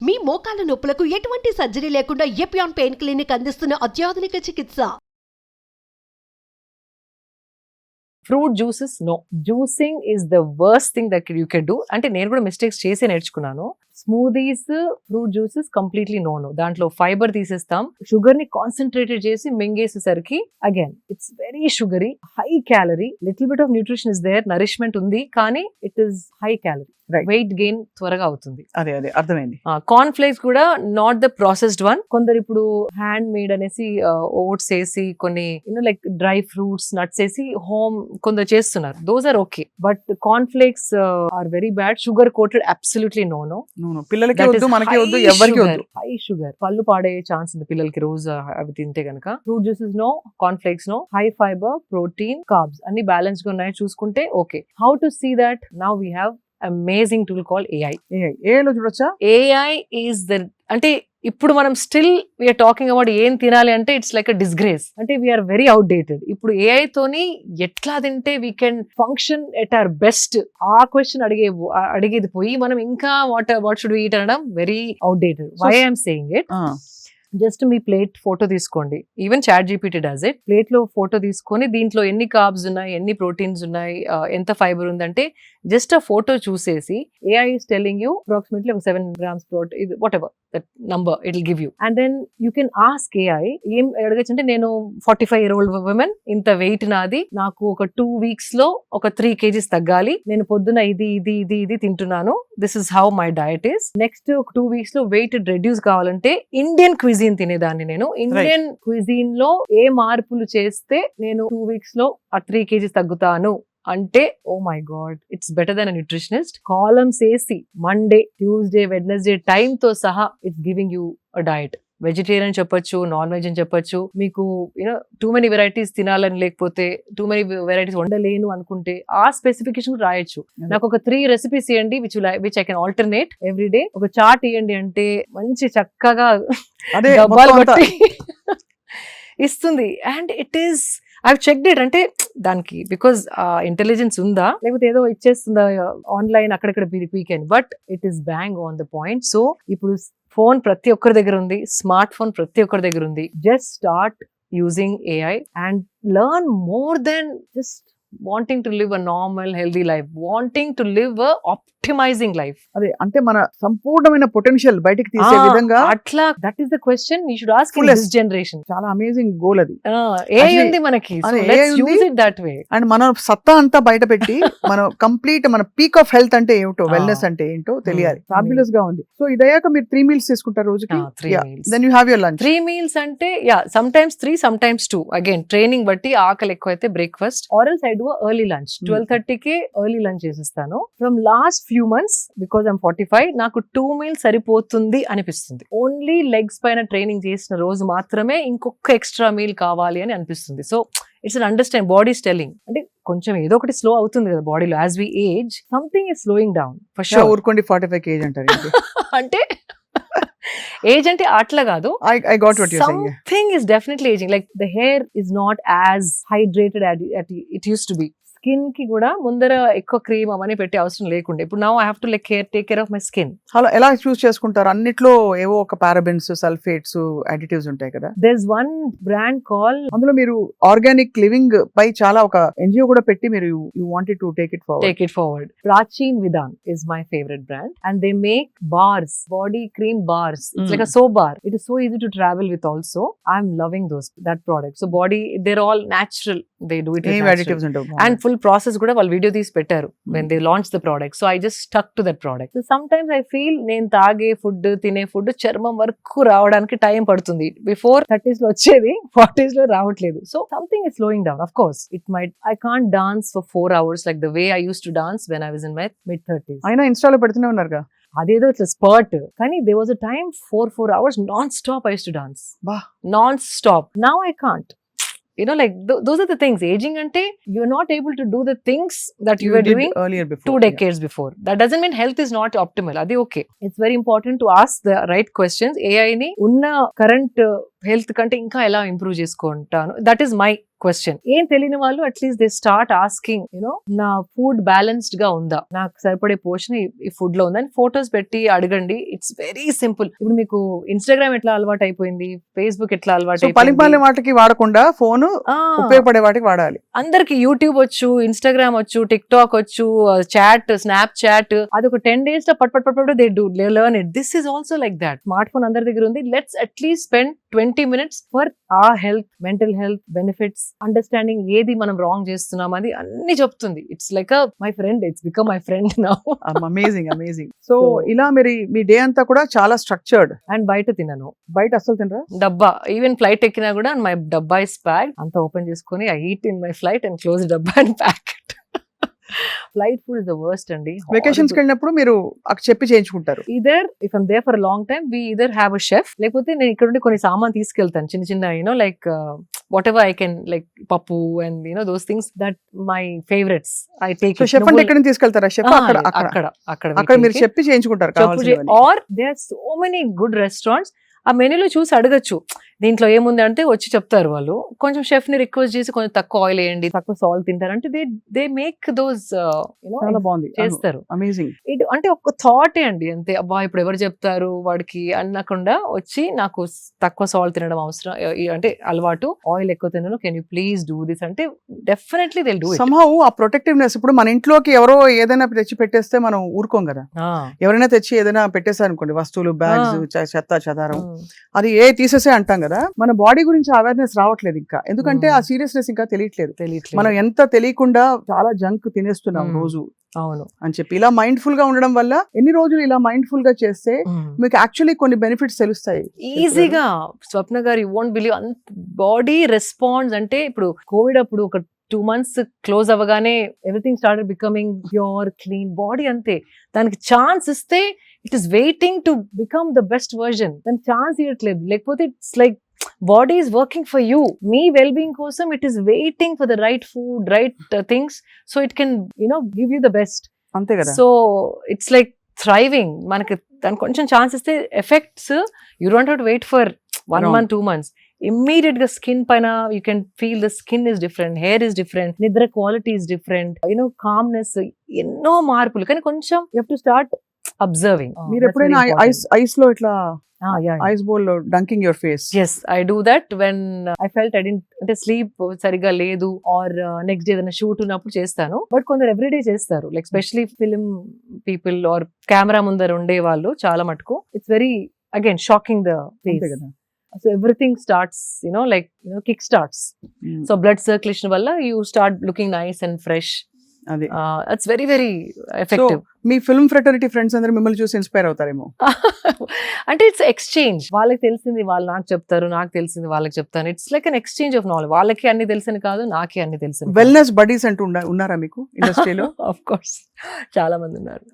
మీ మోకాల నొప్పులకు ఎటువంటి సర్జరీ లేకుండా ఎపియాన్ పెయిన్ క్లినిక్ అందిస్తున్న అత్యాధునిక చికిత్స. Fruit juices no, juicing is the worst thing that you can do. అంటే నేను కూడా మిస్టేక్స్ చేసి నేర్చుకున్నాను. Smoothies, fruit juices completely no. దాంట్లో ఫైబర్ తీసేస్తాం, షుగర్ ని కాన్సన్ట్రేటెడ్ చేసి మింగేసేసరికి again it's very sugary, high calorie. Little bit of nutrition is there, nourishment ఉంది, కానీ it is high calorie. Weight gain త్వరగా అవుతుంది. అదే అర్థమైంది. కార్న్ ఫ్లేక్స్ కూడా నాట్ ద ప్రాసెస్డ్ వన్. కొందరు ఇప్పుడు హ్యాండ్ మేడ్ అనేసి ఓట్స్ వేసి కొన్ని లైక్ డ్రై ఫ్రూట్స్, నట్స్ వేసి హోమ్ కొందరు చేస్తున్నారు. Those are okay, but corn flakes are very bad. Sugar coated absolutely no. పిల్లలకి వద్దు, మనకి వద్దు, ఎవరికి వద్దు. హై షుగర్, పళ్ళు పాడే ఛాన్స్ ఉంది పిల్లలకి రోజు అవి తింటే గనక. Fruit juices no, corn flakes no. High fibre, protein, carbs అన్ని బ్యాలెన్స్ గా ఉన్నాయి చూసుకుంటే okay. How to see that? Now we have amazing tool called AI. AI లో చూడొచ్చా? AI is the, అంటే ఇప్పుడు మనం స్టిల్ వీఆర్ టాకింగ్ అబౌట్ ఏం తినాలి అంటే ఇట్స్ లైక్ అ డిస్గ్రేస్. అంటే వీఆర్ వెరీ అవుట్డేటెడ్. ఇప్పుడు AI తోని ఎట్లా తింటే we can function at our best, ఆ క్వశ్చన్ అడిగేది పోయి మనం ఇంకా వాట్ షుడ్ వి ఈట్ అనడం very outdated. Why I'm saying it, just మీ ప్లేట్ ఫోటో తీసుకోండి. Even chat GPT does it. Plate లో ఫోటో తీసుకొని దీంట్లో ఎన్ని కార్బ్స్ ఉన్నాయి, ఎన్ని ప్రోటీన్స్ ఉన్నాయి, ఎంత ఫైబర్ ఉందంటే జస్ట్ ఆ ఫోటో చూసేసి AI is telling you approximately 7 grams protein, whatever that number it will give you. And then you can ask AI, ఏం అడగచ్చు అంటే, నేను 45-year-old woman, ఇంత వెయిట్ నాది, నాకు ఒక 2 weeks లో ఒక 3 kgs తగ్గాలి, నేను పొద్దున ఇది తింటున్నాను, this is how my diet is. Next 2 weeks లో వెయిట్ రెడ్యూస్ కావాలంటే ఇండియన్ క్విజీన్ తినేదాన్ని నేను. ఇండియన్ క్విజీన్ లో ఏ మార్పులు చేస్తే నేను 2 weeks లో ఆ 3 kgs తగ్గుతాను అంటే, oh my God, it's better than a nutritionist. Columns వేసి మండే, ట్యూస్డే, వెడ్నెస్డే టైమ్ తో సహా it's giving you a diet. Vegetarian చెప్పొచ్చు, నాన్ వెజ్ అని చెప్పొచ్చు. మీకు టూ మెనీ వెరైటీస్ తినాలని, లేకపోతే టూ మెనీ వెరైటీస్ వండలేను అనుకుంటే ఆ స్పెసిఫికేషన్ రాయొచ్చు. నాకు ఒక 3 recipes ఇవ్వండి which I can alternate every day. ఒక చార్ట్ ఇవ్వండి అంటే మంచి చక్కగా డబ్బాలు కొట్టి ఇస్తుంది. And it is, I checked it. అంటే దానికి బికాజ్ ఇంటెలిజెన్స్ ఉందా, లేకపోతే ఏదో ఇచ్చేస్తుందా ఆన్లైన్ అక్కడక్కడ weekend, but it is bang on the point. So ఇప్పుడు ఫోన్ ప్రతి ఒక్కరి దగ్గర ఉంది, స్మార్ట్ ఫోన్ ప్రతి ఒక్కరి దగ్గర ఉంది. Just start using AI and learn more than just wanting to live a normal healthy life, wanting to live a optimising life. అదే, అంటే మన సంపూర్ణమైన పొటెన్షియల్ బయటికి తీసే విధంగా అట్లా. That is the question you should ask in this generation. చాలా amazing goal అది. AI ఉంది మనకి, let's use it that way. And మన సత్తా అంతా బయట పెట్టి మనం కంప్లీట్ మన పీక్ ఆఫ్ హెల్త్ అంటే ఏమిటో, వెల్నెస్ అంటే ఏంటో తెలియాలి. ఫ్యాబులస్ గా ఉంది. సో ఇదయ్యాక మీరు 3 meals తీసుకుంటారు రోజుకి. 3 meals. Then you have your lunch. 3 meals అంటే sometimes 3, sometimes 2. Again training బట్టి ఆకలి ఎక్కువైతే breakfast, or else I do early lunch. 12:30కి ఎర్లీ లంచ్ చేసేస్తాను. From last few months, because I'm 45, నాకు 2 meals సరిపోతుంది అనిపిస్తుంది. ఓన్లీ లెగ్స్ పైన ట్రైనింగ్ చేసిన రోజు మాత్రమే ఇంకొక ఎక్స్ట్రా మీల్ కావాలి అని అనిపిస్తుంది. So it's an understand, body telling. అంటే కొంచెం ఏదో ఒకటి స్లో అవుతుంది కదా బాడీలో. As we age, something is slowing down for sure. ఊరుకోండి, 45 kg అంటారు. అంటే ఏజ్ అంటే అట్లా కాదు. I got what you're saying. Something is definitely aging. Like the hair is not as hydrated as it used to be. Skin కి కూడా ముందర ఎక్కువ క్రీమ్ అవన్నీ పెట్టే అవసరం లేకుండా ఇప్పుడు now I have to take care of my skin. అలా ఎలా చూస్ చేసుకుంటారు? అన్నిట్లో ఏవో ఒక పారాబెన్స్, సల్ఫేట్స్, అడిటివ్స్ ఉంటాయి కదా. There is one brand call, అందులో మీరు ఆర్గానిక్ లివింగ్ పై చాలా ఒక NGO కూడా పెట్టి మీరు you wanted to take it forward. Prachin Vidhan is my favourite brand and they make bars, body cream bars. It's like a soap bar. It is so easy to travel with also. I am loving that product. So body, they're all natural, they do it with additives ఉంటాయి. And full process కూడా వాళ్ళు video తీసి పెట్టారు when they launched the product. So I just stuck to that product. So sometimes I feel నేను తాగే food, తినే food చర్మం వరకు రావడానికి టైం పడుతుంది. బిఫోర్ 30s లో వచ్చేది 40s లో రావట్లేదు. So something is slowing down. Of course it might, I can't dance for 4 hours like the way I used to dance when I was in my mid-30s. అయినా ఇన్స్టాలో పెడుతూనే ఉన్నారుగా. అదేదో ఇట్లా స్పర్ట్. కానీ there was a time 4 hours non-stop I used to dance. Non-stop. Now I can't. Like those are the things. Aging ante you're not able to do the things that you were doing earlier before, 2 decades before. That doesn't mean health is not optimal. Adi okay. It's very important to ask the right questions. AI ni unna current health కంటే ఇంకా ఎలా improve చేసుకుంటాను, that is my question. ఏం తెలియని వాళ్ళు at least they start asking you know నా food balanced గా ఉందా, నాకు సరిపడే పోషన్ ఈ ఫుడ్ లో ఉందా అని ఫొటోస్ పెట్టి అడగండి. It's very simple. ఇప్పుడు మీకు ఇన్స్టాగ్రామ్ ఎట్లా అలవాటు అయిపోయింది, ఫేస్బుక్ ఎట్లా అలవాటు పలిపాలి వాటికి వాడకుండా ఫోన్ ఉపయోగపడే వాటికి వాడాలి. అందరికి యూట్యూబ్ వచ్చు, ఇన్స్టాగ్రామ్ వచ్చు, టిక్ టాక్ వచ్చు, చాట్, స్నాప్ చాట్, అది ఒక 10 days లో but they do learn it. This is also like that. Smart phone అందరి దగ్గర ఉంది. Let's at least spend 20 minutes for a health, mental health benefits, understanding ఏది మనం రాంగ్ చేస్తున్నాం అది అన్ని చెప్తుంది. It's like my friend, it's become my friend now. Amazing. So ఇలా మీరు మీ డే అంతా కూడా చాలా స్ట్రక్చర్డ్. అండ్ బయట తినను, బయట అసలు తినరా? డబ్బా, ఈవెన్ ఫ్లైట్ ఎక్కినా కూడా మై డబ్బా ఇస్ ప్యాక్డ్. అంతా ఓపెన్ చేసుకుని I eat in my flight and close dabba and pack. Flight food is the worst అండి. వెకేషన్స్ కి వెళ్ళినప్పుడు మీరు అక్కడ చెప్పి చేయించుకుంటారు. Either if I'm there for long time we either have a chef, లేకపోతే నేను ఇక్కడ నుండి కొన్ని సామాన్ తీసుకెళ్తాను, చిన్న చిన్న you know like whatever I can, like pappu and you know those things that my favourites I take. So chef అంటే ఎక్కడ నుంచి తీసుకెళ్తారా? షెఫ్ అక్కడ మీరు చెప్పి చేయించుకుంటారు. Or they are so many good restaurants. ఆ మెనూలో చూసి అడగచ్చు దీంట్లో ఏముంది అంటే వచ్చి చెప్తారు వాళ్ళు. కొంచెం షెఫ్ ని రిక్వెస్ట్ చేసి కొంచెం తక్కువ ఆయిల్ వేయండి, తక్కువ సాల్ట్ తింటారంటే దే మేక్ దోస్ చేస్తారు. అమేజింగ్. ఇట్ అంటే ఒక థాటే అండి అంతే. అబ్బా ఇప్పుడు ఎవరు చెప్తారు వాడికి అనకుండా వచ్చి నాకు తక్కువ సాల్ట్ తినడం అవసరం అంటే అలవాటు, ఆయిల్ ఎక్కువ తినను, can you please do this అంటే definitely they do it. Somehow a protectiveness. ఇప్పుడు మన ఇంట్లోకి ఎవరో ఏదైనా తెచ్చి పెట్టేస్తే మనం ఊరుకోం కదా. ఎవరైనా తెచ్చి ఏదైనా పెట్టేశారు అనుకోండి, వస్తువులు, బ్యాగ్స్, చెత్త చెదారం, అది తీసేసే అంటాం కదా. మన బాడీ గురించి అవేర్నెస్ రావట్లేదు ఇంకా, ఎందుకంటే ఆ సీరియస్నెస్ ఇంకా తెలియట్లేదు. మనం ఎంత తెలియకుండా చాలా జంక్ తినేస్తున్నాం రోజు. అవును అని చెప్పి ఇలా మైండ్ఫుల్ గా ఉండడం వల్ల ఎన్ని రోజులు ఇలా మైండ్ఫుల్ గా చేస్తే మీకు యాక్చువల్లీ కొన్ని బెనిఫిట్స్ తెలుస్తాయి ఈజీగా. Swapna garu, you won't believe, body response అంటే ఇప్పుడు కోవిడ్ అప్పుడు ఒక 2 months క్లోజ్ అవ్వగానే everything started becoming pure, clean body. అంతే, దానికి ఛాన్స్ ఇస్తే it is waiting to become the best version. దానికి ఛాన్స్ ఇవ్వట్లేదు. లేకపోతే it's like body is working for you, మీ వెల్ బీయింగ్ కోసం it is waiting for the right food, right things, so it can you know give you the best. అంతే కదా. So it's like thriving. మనకి దానికి కొంచెం chance ఇస్తే effects you don't have to wait for 1 month 2 months. Immediate గా skin పైన you can feel the skin is different, hair is different, nidra quality is different, you know calmness, ఎన్నో మార్పులు. కానీ కొంచెం you have to start observing. మీరు ఎప్పుడైనా ice లో ఇట్లా ఐస్ బౌల్ లో dunking your face? yes I do that when I felt I didn't అంటే స్లీప్ సరిగా లేదు ఆర్ నెక్స్ట్ డే ఏదైనా షూట్ ఉన్నప్పుడు చేస్తాను. బట్ కొందరు ఎవ్రీడే చేస్తారు, like specially film people or camera ముందర ఉండే వాళ్ళు చాలా మటుకు. It's very again shocking the face. So everything starts, like, kick starts. So blood circulation valla you start looking nice and fresh. It's very very effective. So me film fraternity friends అందరూ మిమ్మల్ని చూసి inspire అవుతారేమో. అంటే it's exchange. వాళ్ళకి తెలిసింది వాళ్ళు నాకు చెప్తారు, నాకు తెలిసింది వాళ్ళకి చెప్తాను. It's like an exchange of knowledge. వాళ్ళకి అన్ని తెలిసింది కాదు, నాకే అన్ని తెలిసింది. వెల్నెస్ బడీస్ అంటూ ఉన్నారా మీకు ఇండస్ట్రీలో? ఆఫ్ కోర్స్ చాలా మంది ఉన్నారు.